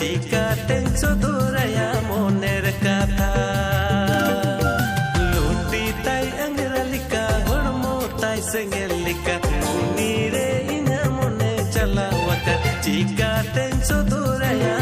चिकातें सुदुरया मोनेर कथा लुटी ताई अंगरलिका हड़मो ताई सेंगेलिका नीरे इना मोने चलावका चिकातें सुदुरया